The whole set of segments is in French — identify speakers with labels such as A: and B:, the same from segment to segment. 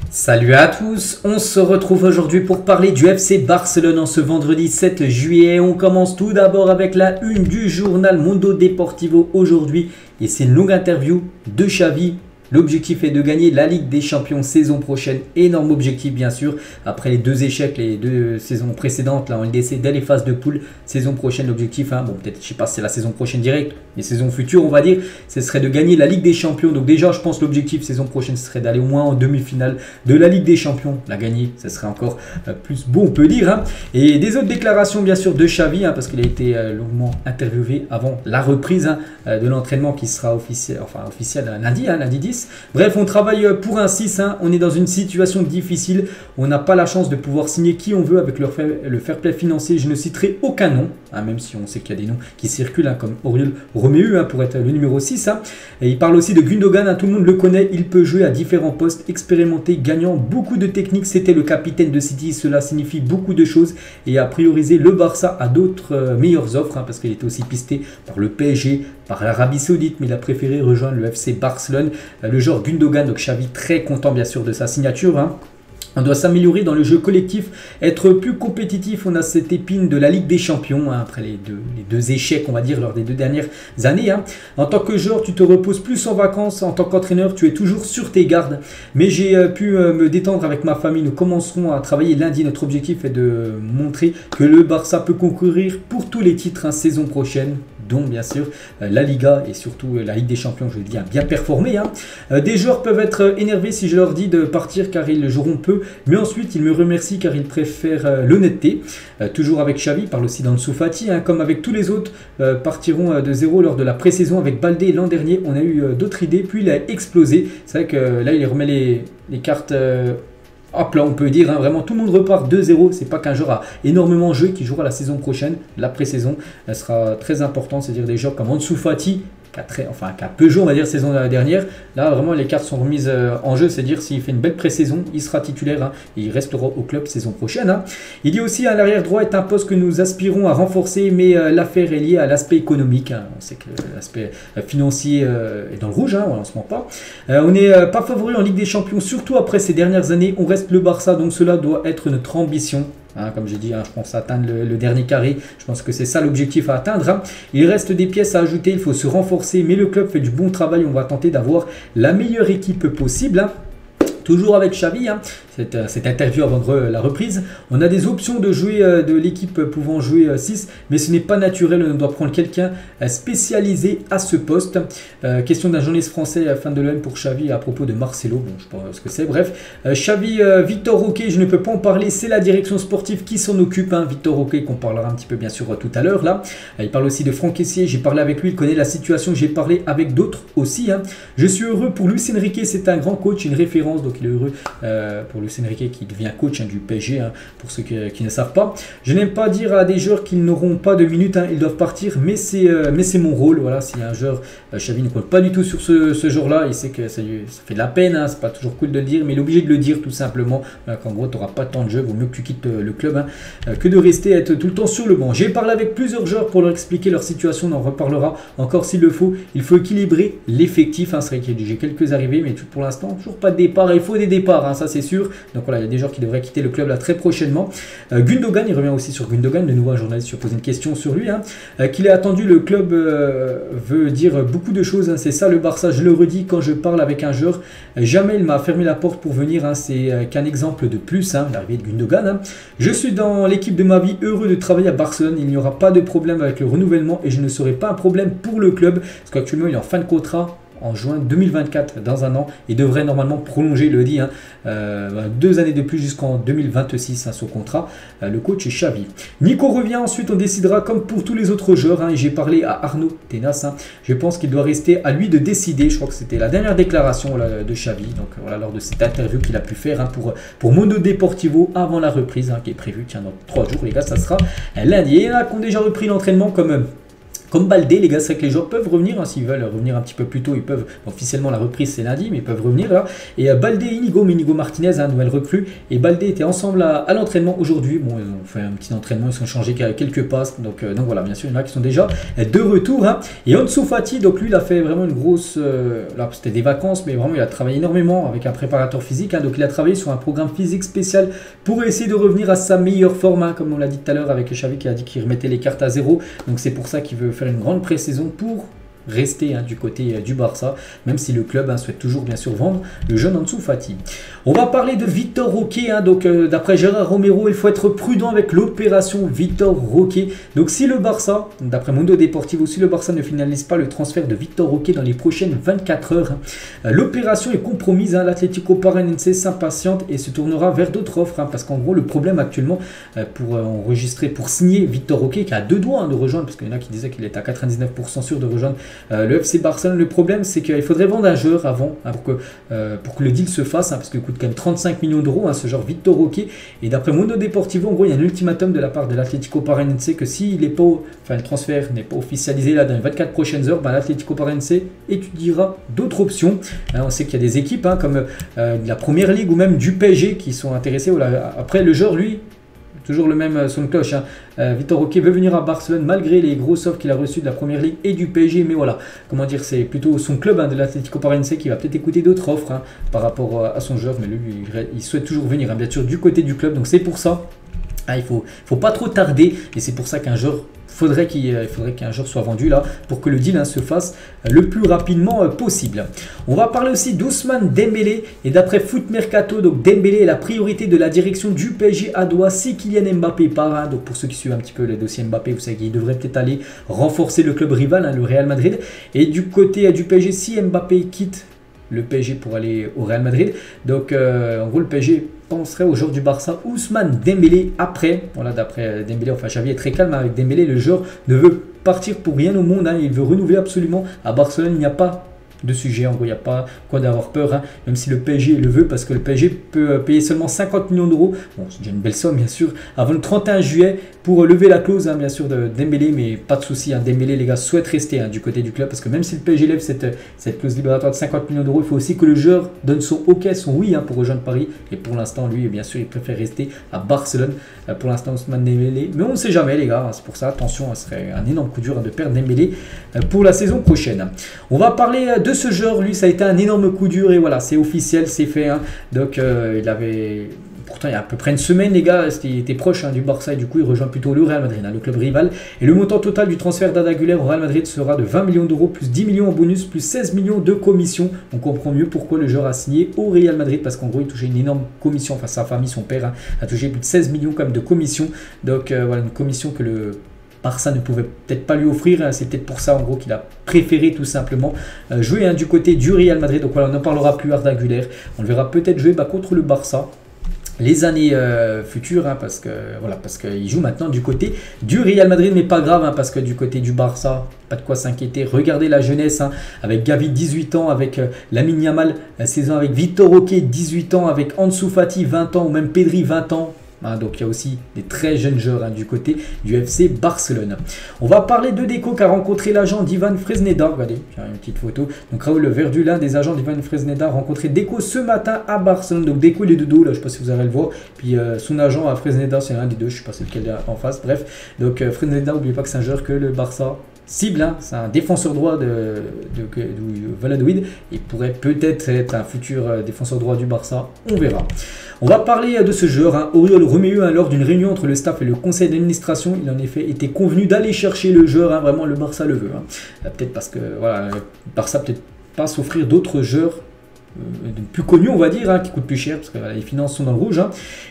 A: Salut à tous, on se retrouve aujourd'hui pour parler du FC Barcelone en ce vendredi 7 juillet. On commence tout d'abord avec la une du journal Mundo Deportivo aujourd'hui et c'est une longue interview de Xavi. L'objectif est de gagner la Ligue des Champions saison prochaine. Énorme objectif bien sûr. Après les deux échecs, les deux saisons précédentes, là on est laissé dès les phases de poule. Saison prochaine, l'objectif, bon peut-être je sais pas si c'est la saison prochaine directe, mais saison future on va dire, ce serait de gagner la Ligue des Champions. Donc déjà je pense l'objectif saison prochaine ce serait d'aller au moins en demi-finale de la Ligue des Champions. La gagner, ce serait encore plus beau on peut dire. Et des autres déclarations bien sûr de Xavi, parce qu'il a été longuement interviewé avant la reprise de l'entraînement qui sera officiel lundi 10. Bref, on travaille pour un 6, on est dans une situation difficile, on n'a pas la chance de pouvoir signer qui on veut avec le fair play financier. Je ne citerai aucun nom, même si on sait qu'il y a des noms qui circulent, comme Oriol Romeu pour être le numéro 6. Et il parle aussi de Gundogan, tout le monde le connaît, il peut jouer à différents postes, expérimenté, gagnant, beaucoup de techniques, c'était le capitaine de City, cela signifie beaucoup de choses et a priorisé le Barça à d'autres meilleures offres, parce qu'il était aussi pisté par le PSG, par l'Arabie Saoudite, mais il a préféré rejoindre le FC Barcelone. Le joueur Gundogan, donc Xavi très content bien sûr de sa signature. On doit s'améliorer dans le jeu collectif, être plus compétitif. On a cette épine de la Ligue des Champions, après les deux échecs, on va dire, lors des deux dernières années. En tant que joueur, tu te reposes plus en vacances. En tant qu'entraîneur, tu es toujours sur tes gardes. Mais j'ai pu me détendre avec ma famille. Nous commencerons à travailler lundi. Notre objectif est de montrer que le Barça peut concourir pour tous les titres saison prochaine, dont bien sûr la Liga et surtout la Ligue des Champions, je le dis, bien performé. Des joueurs peuvent être énervés si je leur dis de partir car ils joueront peu, mais ensuite ils me remercient car ils préfèrent l'honnêteté. Toujours avec Xavi, il parle aussi d'Ansu Fati, comme avec tous les autres, partiront de zéro lors de la pré-saison. Avec Baldé l'an dernier, on a eu d'autres idées, puis il a explosé. C'est vrai que là il remet les cartes hop là on peut dire, vraiment tout le monde repart de 0. C'est pas qu'un joueur a énormément joué qui jouera la saison prochaine, la pré-saison elle sera très importante, c'est-à-dire des joueurs comme Ansu Fati qui a peu joué on va dire saison dernière. Là vraiment les cartes sont remises en jeu, c'est-à-dire s'il fait une belle pré-saison, il sera titulaire et il restera au club saison prochaine. Il dit aussi l'arrière droit est un poste que nous aspirons à renforcer, mais l'affaire est liée à l'aspect économique. On sait que l'aspect financier est dans le rouge, on ne se ment pas. On n'est pas favori en Ligue des Champions, surtout après ces dernières années. On reste le Barça, donc cela doit être notre ambition. Comme j'ai dit, je pense atteindre le dernier carré. Je pense que c'est ça l'objectif à atteindre. Il reste des pièces à ajouter, il faut se renforcer, mais le club fait du bon travail. On va tenter d'avoir la meilleure équipe possible. Toujours avec Xavi, cette interview avant la reprise. On a des options de jouer de l'équipe pouvant jouer 6, mais ce n'est pas naturel. On doit prendre quelqu'un spécialisé à ce poste. Question d'un journaliste français fan de l'OM pour Xavi à propos de Marcelo. Bon, je ne sais pas ce que c'est. Bref, Xavi, Victor Roque, je ne peux pas en parler. C'est la direction sportive qui s'en occupe. Victor Roque, qu'on parlera un petit peu bien sûr tout à l'heure. Là, il parle aussi de Franck Kessié. J'ai parlé avec lui, il connaît la situation. J'ai parlé avec d'autres aussi. Je suis heureux pour Luis Enrique. C'est un grand coach, une référence. Donc il est heureux pour Luis Enrique qui devient coach du PSG, pour ceux qui ne savent pas. Je n'aime pas dire à des joueurs qu'ils n'auront pas de minutes, ils doivent partir, mais c'est mon rôle. Voilà, si un joueur, Xavi ne compte pas du tout sur ce jour-là, il sait que ça fait de la peine, c'est pas toujours cool de le dire, mais il est obligé de le dire tout simplement, qu'en gros tu n'auras pas tant de jeu, vaut mieux que tu quittes le club que de rester être tout le temps sur le banc. J'ai parlé avec plusieurs joueurs pour leur expliquer leur situation, on en reparlera encore s'il le faut. Il faut équilibrer l'effectif, c'est vrai que j'ai quelques arrivées, mais pour l'instant toujours pas de départ, il faut des départs, ça c'est sûr. Donc voilà, il y a des joueurs qui devraient quitter le club là très prochainement. Gundogan, il revient aussi sur Gundogan, de nouveau un journaliste lui a posé une question sur lui, qu'il est attendu. Le club veut dire beaucoup de choses, c'est ça le Barça, je le redis quand je parle avec un joueur, jamais il m'a fermé la porte pour venir, c'est qu'un exemple de plus, l'arrivée de Gundogan. Je suis dans l'équipe de ma vie, heureux de travailler à Barcelone, il n'y aura pas de problème avec le renouvellement et je ne serai pas un problème pour le club, parce qu'actuellement il est en fin de contrat en juin 2024, dans un an. Il devrait normalement prolonger, il le dit, 2 années de plus jusqu'en 2026, son contrat, le coach Xavi. Nico revient, ensuite on décidera comme pour tous les autres joueurs, et j'ai parlé à Arnaud Tenas, je pense qu'il doit rester à lui de décider. Je crois que c'était la dernière déclaration de Xavi, donc voilà, lors de cette interview qu'il a pu faire pour Mundo Deportivo avant la reprise, qui est prévue, dans 3 jours les gars, ça sera lundi. Et là, qu'on a déjà repris l'entraînement comme Comme Baldé, les gars, c'est vrai que les joueurs peuvent revenir, hein, s'ils veulent revenir un petit peu plus tôt, ils peuvent, officiellement la reprise c'est lundi, mais ils peuvent revenir là. Et Baldé, Inigo Martinez, hein, nouvelle recrue, et Baldé étaient ensemble à l'entraînement aujourd'hui. Bon, ils ont fait un petit entraînement, ils sont changés quelques passes, donc voilà, bien sûr, il y en a qui sont déjà de retour. Hein. Et Ansu Fati, donc lui, il a fait vraiment une grosse, là c'était des vacances, mais vraiment il a travaillé énormément avec un préparateur physique, hein, donc il a travaillé sur un programme physique spécial pour essayer de revenir à sa meilleure forme, hein, comme on l'a dit tout à l'heure avec Xavi qui a dit qu'il remettait les cartes à zéro, donc c'est pour ça qu'il veut faire une grande pré-saison pour rester du côté du Barça, même si le club souhaite toujours bien sûr vendre le jeune Ansu Fati. On va parler de Vitor Roque, donc d'après Gérard Romero, il faut être prudent avec l'opération Vitor Roque. Donc si le Barça, d'après Mundo Deportivo, si le Barça ne finalise pas le transfert de Vitor Roque dans les prochaines 24 heures, l'opération est compromise. L'Atlético Paranense s'impatiente et se tournera vers d'autres offres, parce qu'en gros le problème actuellement pour signer Vitor Roque, qui a deux doigts de rejoindre, parce qu'il y en a qui disaient qu'il était à 99% sûr de rejoindre le FC Barcelone. Le problème, c'est qu'il faudrait vendre un joueur avant, pour que le deal se fasse, parce qu'il coûte quand même 35 millions d'euros, ce genre Vitor Roque. Et d'après Mundo Deportivo, en gros, il y a un ultimatum de la part de l'Atlético Paranense que si le transfert n'est pas officialisé là dans les 24 prochaines heures, l'Atlético Paranense étudiera d'autres options. On sait qu'il y a des équipes comme de la Première Ligue ou même du PSG qui sont intéressées. Après, le joueur, lui, toujours le même son de cloche. Vitor Roque veut venir à Barcelone malgré les grosses offres qu'il a reçues de la Première Ligue et du PSG. Mais voilà, comment dire, c'est plutôt son club de l'Atlético Paranense qui va peut-être écouter d'autres offres par rapport à son joueur. Mais lui, il souhaite toujours venir, bien sûr, du côté du club. Donc c'est pour ça, il faut pas trop tarder. Et c'est pour ça qu'un joueur... Il faudrait qu'un joueur soit vendu là pour que le deal se fasse le plus rapidement possible. On va parler aussi d'Ousmane Dembélé et d'après Foot Mercato, donc Dembélé est la priorité de la direction du PSG à Doha si Kylian Mbappé part. Donc pour ceux qui suivent un petit peu le dossier Mbappé, vous savez qu'il devrait peut-être aller renforcer le club rival, le Real Madrid. Et du côté du PSG, si Mbappé quitte le PSG pour aller au Real Madrid, donc en gros le PSG penserait au joueur du Barça Ousmane Dembélé après. Voilà, d'après Dembélé, Xavi est très calme avec Dembélé, le joueur ne veut partir pour rien au monde, il veut renouveler absolument à Barcelone. Il n'y a pas de sujet, en gros il n'y a pas quoi d'avoir peur, même si le PSG le veut, parce que le PSG peut payer seulement 50 millions d'euros, bon c'est déjà une belle somme bien sûr, avant le 31 juillet pour lever la clause bien sûr de Dembélé, mais pas de souci, Dembélé les gars souhaite rester du côté du club, parce que même si le PSG lève cette clause libératoire de 50 millions d'euros, il faut aussi que le joueur donne son ok, son oui pour rejoindre Paris, et pour l'instant lui bien sûr il préfère rester à Barcelone pour l'instant Ousmane Dembélé, mais on ne sait jamais les gars, c'est pour ça attention, ce serait un énorme coup dur de perdre Dembélé pour la saison prochaine. On va parler de ce joueur, lui ça a été un énorme coup dur, et voilà c'est officiel, c'est fait, donc il avait... Pourtant, il y a à peu près une semaine, les gars, il était proche du Barça et du coup, il rejoint plutôt le Real Madrid, le club rival. Et le montant total du transfert d'Arda Güler au Real Madrid sera de 20 millions d'euros, plus 10 millions en bonus, plus 16 millions de commissions. On comprend mieux pourquoi le joueur a signé au Real Madrid, parce qu'en gros, il touchait une énorme commission. Enfin, sa famille, son père, a touché plus de 16 millions quand même de commissions. Donc, voilà, une commission que le Barça ne pouvait peut-être pas lui offrir, c'est peut-être pour ça en gros qu'il a préféré tout simplement jouer du côté du Real Madrid. Donc voilà, on n'en parlera plus. Arda Güler, on le verra peut-être jouer contre le Barça les années futures, parce qu'il joue maintenant du côté du Real Madrid, mais pas grave, parce que du côté du Barça, pas de quoi s'inquiéter. Regardez la jeunesse, avec Gavi 18 ans, avec Lamine Yamal 16 ans, avec Vitor Roque 18 ans, avec Ansu Fati 20 ans, ou même Pedri 20 ans. Donc il y a aussi des très jeunes joueurs du côté du FC Barcelone. On va parler de Deco qui a rencontré l'agent d'Ivan Fresneda. Regardez, j'ai une petite photo. Donc Raoul Verdu, l'un des agents d'Ivan Fresneda, a rencontré Deco ce matin à Barcelone. Donc Deco il est de dos, là je ne sais pas si vous allez le voir. Puis son agent à Fresneda, c'est un des deux, je ne sais pas c'est lequel en face. Bref, donc Fresneda, n'oubliez pas que c'est un joueur que le Barça cible, c'est un défenseur droit de Valladolid. Il pourrait peut-être être un futur défenseur droit du Barça, on verra. On va parler de ce joueur, Oriol Romeu, lors d'une réunion entre le staff et le conseil d'administration. Il en effet été convenu d'aller chercher le joueur, vraiment le Barça le veut. Peut-être parce que voilà, le Barça peut-être pas s'offrir d'autres joueurs plus connus, on va dire, qui coûtent plus cher, parce que voilà, les finances sont dans le rouge.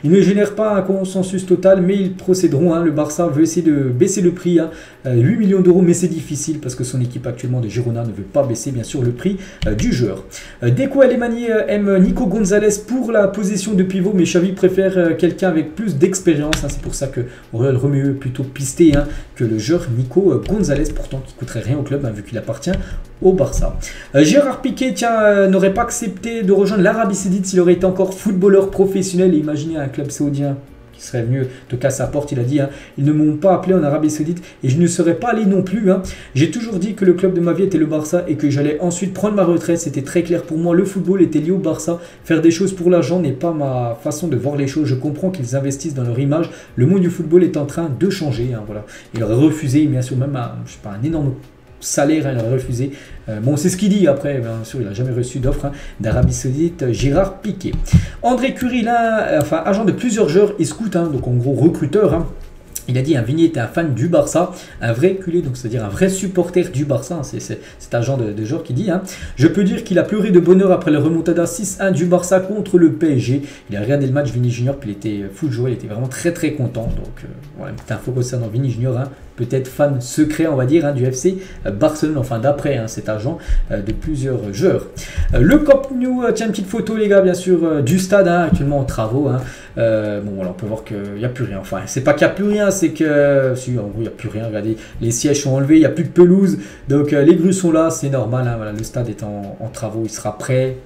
A: Ils ne génèrent pas un consensus total, mais ils procéderont. Le Barça veut essayer de baisser le prix, 8 millions d'euros, mais c'est difficile, parce que son équipe actuellement de Girona ne veut pas baisser, bien sûr, le prix du joueur. Deco Alemany aime Nico Gonzalez pour la position de pivot, mais Xavi préfère quelqu'un avec plus d'expérience. C'est pour ça que Oriol Romeu est plutôt pisté que le joueur Nico Gonzalez, pourtant qui ne coûterait rien au club, vu qu'il appartient au Barça. Gérard Piqué, n'aurait pas accepté de rejoindre l'Arabie Saoudite s'il aurait été encore footballeur professionnel. Et imaginez un club saoudien qui serait venu toquer à sa porte. Il a dit, hein, ils ne m'ont pas appelé en Arabie Saoudite et je ne serais pas allé non plus. Hein. J'ai toujours dit que le club de ma vie était le Barça et que j'allais ensuite prendre ma retraite. C'était très clair pour moi. Le football était lié au Barça. Faire des choses pour l'argent n'est pas ma façon de voir les choses. Je comprends qu'ils investissent dans leur image. Le monde du football est en train de changer. Hein, voilà. Il aurait refusé, bien sûr, même un énorme salaire, hein, il aurait refusé. Bon, c'est ce qu'il dit après, bien sûr, il n'a jamais reçu d'offre, hein, d'Arabie Saoudite, Gérard Piqué. André Curie, là, agent de plusieurs joueurs et scout, hein, donc en gros recruteur. Hein. Il a dit, Vigny était un fan du Barça, un vrai culé, donc c'est-à-dire un vrai supporter du Barça. Hein, c'est cet agent de joueur qui dit, hein, je peux dire qu'il a pleuré de bonheur après le remontada 6-1 du Barça contre le PSG. Il a regardé le match Vigny Junior, puis il était fou de joie, il était vraiment très très content. Donc voilà, une petite info concernant Vigny Junior, hein, peut-être fan secret, on va dire, hein, du FC Barcelone, enfin d'après hein, cet agent de plusieurs joueurs. Le Camp Nou, tiens, une petite photo les gars, bien sûr, du stade, hein, actuellement en travaux. Hein. Bon, voilà, on peut voir qu'il n'y a plus rien. Enfin, c'est pas qu'il n'y a plus rien, c'est que, si, en gros, il n'y a plus rien. Regardez, les sièges sont enlevés, il n'y a plus de pelouse. Donc, les grues sont là, c'est normal. Hein, voilà, le stade est en travaux, il sera prêt.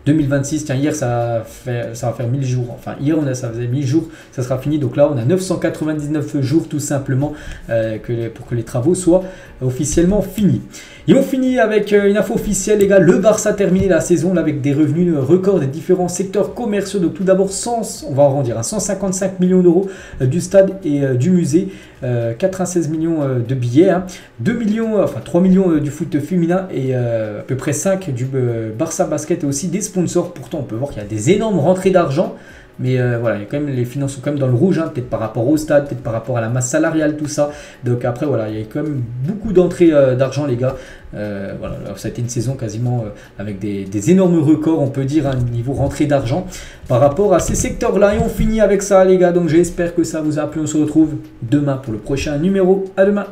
A: 2026, tiens, hier ça va faire 1000 jours, enfin hier ça faisait 1000 jours, ça sera fini, donc là on a 999 jours tout simplement pour que les travaux soient officiellement finis. Et on finit avec une info officielle les gars, le Barça a terminé la saison là, avec des revenus records des différents secteurs commerciaux, donc tout d'abord on va arrondir, hein, 155 millions d'euros du stade et du musée, 96 millions de billets, hein, 3 millions du foot féminin et à peu près 5 du Barça Basket et aussi des sponsors. Pourtant on peut voir qu'il y a des énormes rentrées d'argent. Mais voilà, il y a quand même, les finances sont quand même dans le rouge, hein, peut-être par rapport au stade, peut-être par rapport à la masse salariale, tout ça. Donc après, voilà, il y a quand même beaucoup d'entrées d'argent, les gars. Voilà, alors, ça a été une saison quasiment avec des énormes records, on peut dire, à un niveau rentrée d'argent par rapport à ces secteurs-là. Et on finit avec ça, les gars. Donc j'espère que ça vous a plu. On se retrouve demain pour le prochain numéro. À demain.